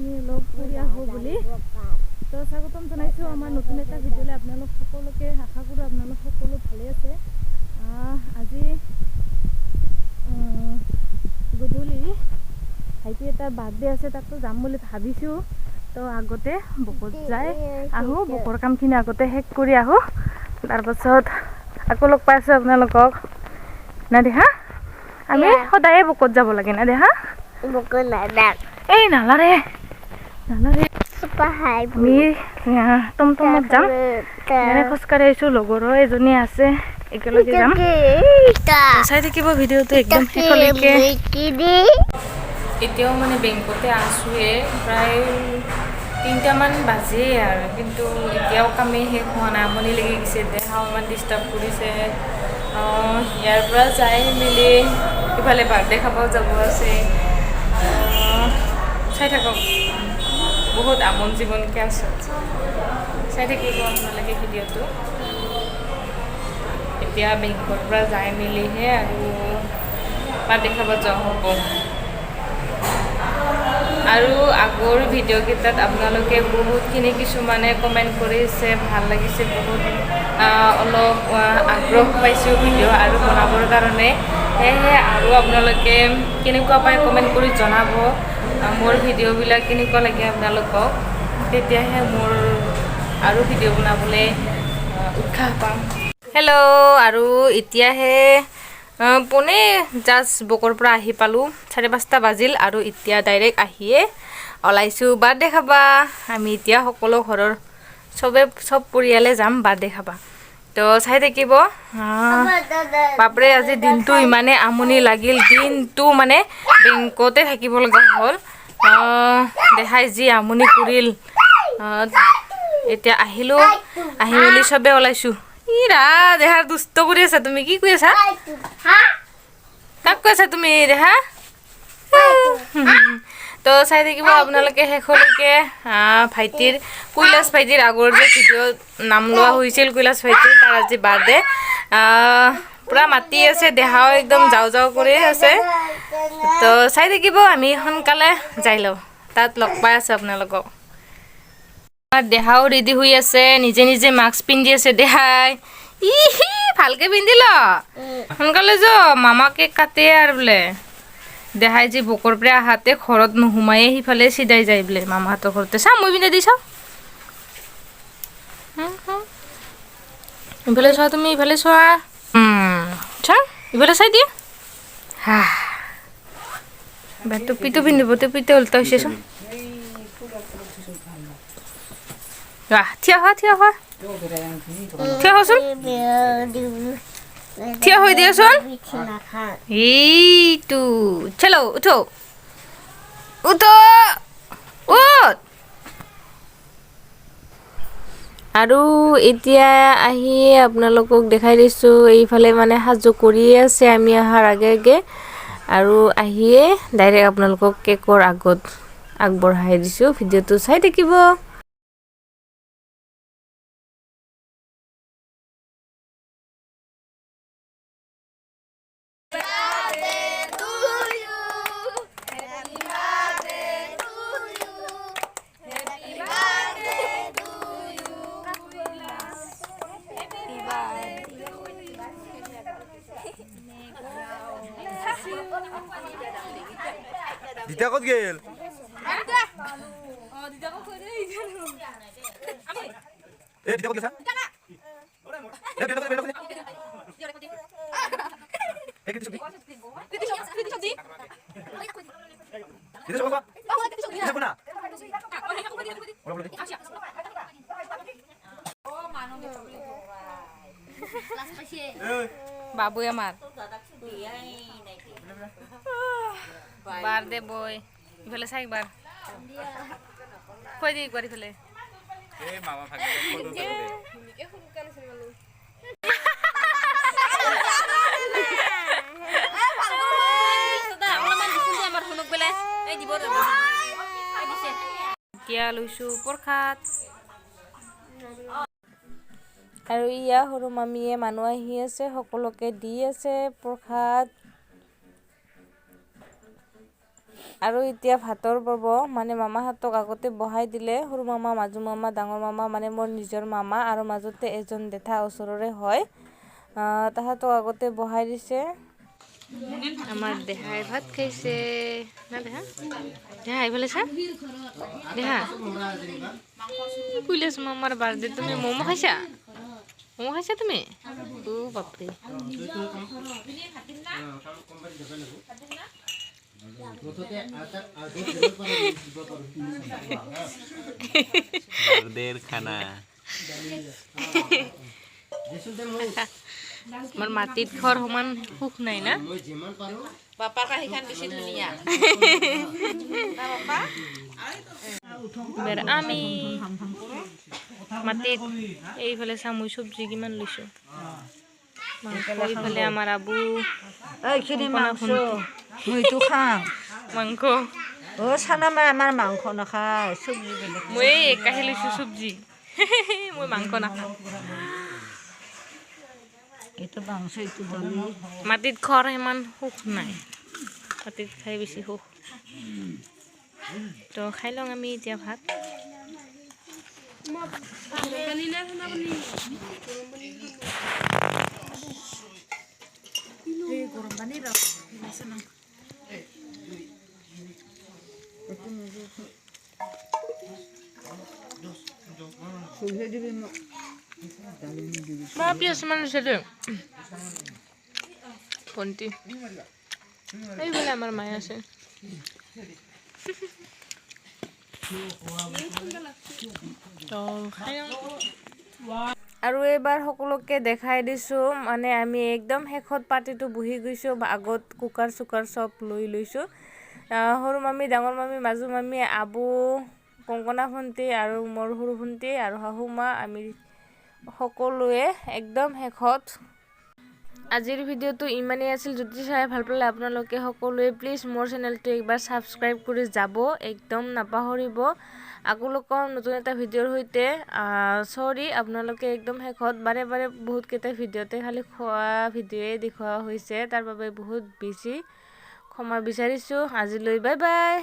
আমি অলপ ফুৰি আহোঁ বুলি। তো স্বাগতম জনাইছোঁ আমাৰ নতুন এটা ভিডিঅ'লৈ। আপোনালোক সকলোকে আশা কৰোঁ আপোনালোক সকলো ভালে আছে। আজি গধূলি ভাইটি এটা বাৰ্থডে আছে, তাতো যাম বুলি ভাবিছোঁ। তো আগতে বকত যাই আহোঁ, বকৰ কামখিনি আগতে শেষ কৰি আহোঁ, তাৰপাছত আকৌ লগ পাইছোঁ আপোনালোকক। না দেহা আমি সদায়ে বকত যাব লাগে না দেহা। এই নালাৰে আমি টমটমত যাম, মানে খোজকাঢ়ি আহিছোঁ। লগৰো এজনী আছে, একেলগে যাম। চাই থাকিব ভিডিঅ'টো একদম শেষলৈকে। এতিয়াও মানে বেংকতে আছোঁৱে, প্ৰায় 3টামান বাজে আৰু, কিন্তু এতিয়াও কামেই শেষ হোৱা নাই। আমনি লাগি গৈছে, দেহাও ইমান ডিষ্টাৰ্ব কৰিছে। ইয়াৰ পৰা যাই মেলি ইফালে বাৰ্থডে খাব যাব আছে। চাই থাকক, বহুত আমন জীৱনকৈ আছোঁ। চাই থাকিব আপোনালোকে ভিডিঅ'টো। এতিয়া বেংকৰ পৰা যাই মেলিহে আৰু বাৰ্থডে খাব যোৱা হ'ব। আৰু আগৰ ভিডিঅ'কেইটাত আপোনালোকে বহুতখিনি কিছুমানে কমেণ্ট কৰিছে, ভাল লাগিছে, বহুত অলপ আগ্ৰহ পাইছোঁ ভিডিঅ' আৰু বনাবৰ কাৰণে। সেয়েহে আৰু আপোনালোকে কেনেকুৱা পায় কমেণ্ট কৰি জনাব। মোৰ ভিডিঅ'বিলাক কেনেকুৱা লাগে আপোনালোকক, তেতিয়াহে মোৰ আৰু ভিডিঅ' বনাবলৈ উৎসাহ পাম। হেল্ল', আৰু এতিয়াহে পোনে জাষ্ট বকৰ পৰা আহি পালোঁ। 5:30 বাজিল আৰু এতিয়া ডাইৰেক্ট আহিয়ে ওলাইছোঁ বাৰ্থডে খাবা। আমি এতিয়া সকলো ঘৰৰ চব পৰিয়ালে যাম বাৰ্থডে খাবা। তো চাই থাকিব। বাপৰে আজি দিনটো ইমানে আমনি লাগিল, দিনটো মানে বেংকতে থাকিব লগা হ'ল। দেখাই যি আমনি কৰিল। এতিয়া আহিলোঁ, আহি মেলি চবে ওলাইছোঁ। ইৰা দেহা দুষ্ট কৰি আছা, তুমি কি কৰি আছা? কাক কৈছা তুমি দেহা? তো চাই থাকিব আপোনালোকে শেষলৈকে। ভাইটিৰ কৈলাশ ভাইটিৰ আগৰ যে ভিডিঅ'ত নাম লোৱা হৈছিল, কৈলাশ ভাইটিৰ, তাৰ আজি বাৰ্থডে। পূৰা মাতি আছে, দেহাও একদম যাওঁ যাওঁ কৰি আছে। তো চাই থাকিব, আমি সোনকালে যাই লওঁ, তাত লগ পাই আছোঁ আপোনালোকক। দেহাও ৰেডি হৈ আছে, নিজে নিজে মাস্ক পিন্ধি আছে দেহাই। ভালকে পিন্ধি ল, সোনকালে যোৱা, মামা কেক কাটে আৰু বোলে। দেহাই যি বকৰ পৰা আহাতে ঘৰত নোসোমায়ে সিফালে চিধাই যায় বোলে মামাহঁতৰ ঘৰতে। চা মই পিন্ধাই দি চাওঁ, ইফালে চোৱা, তুমি ইফালে চোৱা। চা ইফালে চাই দিয়া। টুপিটো পিন্ধিব, টুপিটো উল্টা হৈছে চোন। থিয় হোৱা, থিয় হোৱা, থিয় হোৱাচোন, থিয় হৈ দিয়াচোন। এইটো চলো, উঠো উঠো, উঠ। আৰু এতিয়া আহি আপোনালোকক দেখাই দিছোঁ, এইফালে মানে সাজু কৰিয়ে আছে আমি অহাৰ আগে আগে। আৰু আহিয়ে ডাইৰেক্ট আপোনালোকক কেকৰ আগত আগবঢ়াই দিছোঁ। ভিডিঅ'টো চাই থাকিব। দিতা ক'ত গেল? এ দিতা ক'ত গেছা? এ দিতা ক'ত গেল? এ কিতি ছবি? কিতি ছবি? দিতা ছবি কোৱা? দিতা কোনা? ওলা বলে। বাবু আমার বার্থডে বয় ইফালে চাই একবার কই দি একবার ইফালে এই মামা ভাগে ফটো তুলে মিকে ফুলকা নিছিল মানু সদা অলপমান দিছিল যে আমার হুনুক বেলে এই দিব দাদা এই দিছে কিয়া লইছো প্ৰসাদ। আৰু ইয়া সৰু মামীয়ে মানুহ আহি আছে, সকলোকে দি আছে প্ৰসাদ। আৰু এতিয়া ভাতৰ পৰ্ব মানে মামাহঁতক আগতে বহাই দিলে, সৰু মামা, মাজু মামা, ডাঙৰ মামা মানে মোৰ নিজৰ মামা আৰু মাজতে এজন জেঠা ওচৰৰে হয়, তাহাঁতক আগতে বহাই দিছে। আমাৰ দেহাই ভাত খাইছে না দেহা? দেহা এইফালে চা, দেহা কৈলাছ মামাৰ বাৰ্থডে তুমি ম'ম' খাইছা? ম'ম' খাইছা তুমি? বাপৰে বাৰ্থডেৰ খানা আমাৰ মাটিত ঘৰ সমান সুখ নাই না? বাপাৰ কাহিখন বেছি ধুনীয়া। আমি মাটিত এইফালে চামুই চব্জি কিমান লৈছো, এইফালে আমাৰ আবু এইখিনি মাংস মইতো খাওঁ। মাংস, চানামা আমাৰ মাংস নাখায়, চব্জি বেলেগ। মই একাহি লৈছো চব্জি। মই মাংস নাখাওঁ। এইটো মাংস, এইটো দালি। মাটিত খোৱাৰ ইমান সুখ নাই, মাটিত খাই বেছি সুখ। তো খাই লওঁ আমি এতিয়া ভাত। মা পিঁয়াজ মান লৈছে দেই ভণ্টি, এইফালে আমাৰ মায়ে আছে। তো খাই লওঁ। আৰু এইবাৰ সকলোকে দেখাই দিছোঁ, মানে আমি একদম শেষত পাৰ্টিটো বহি গৈছোঁ, আগত কুকাৰ চুকাৰ চব লৈ লৈছোঁ। সৰু মামী, ডাঙৰ মামী, মাজু মামী, আবু, কংকনা ভণ্টি আৰু মোৰ সৰু ভণ্টি আৰু শাহু মা, আমি সকলোৱে একদম শেষত। আজিৰ ভিডিঅ'টো ইমানেই আছিল। যদি চাই ভাল পালে আপোনালোকে সকলোৱে প্লিজ মোৰ চেনেলটো একবাৰ ছাবস্ক্ৰাইব কৰি যাব একদম নাপাহৰিব। আপোনালোকৰ নতুন এটা ভিডিঅ'ৰ সৈতে চৰি আপোনালোকে একদম শেষত বাৰে বাৰে বহুতকেইটা ভিডিঅ'তে খালি খোৱা ভিডিঅ'য়ে দেখুওৱা হৈছে, তাৰ বাবে বহুত বেছি ক্ষমা বিচাৰিছোঁ। আজিলৈ বাই বাই।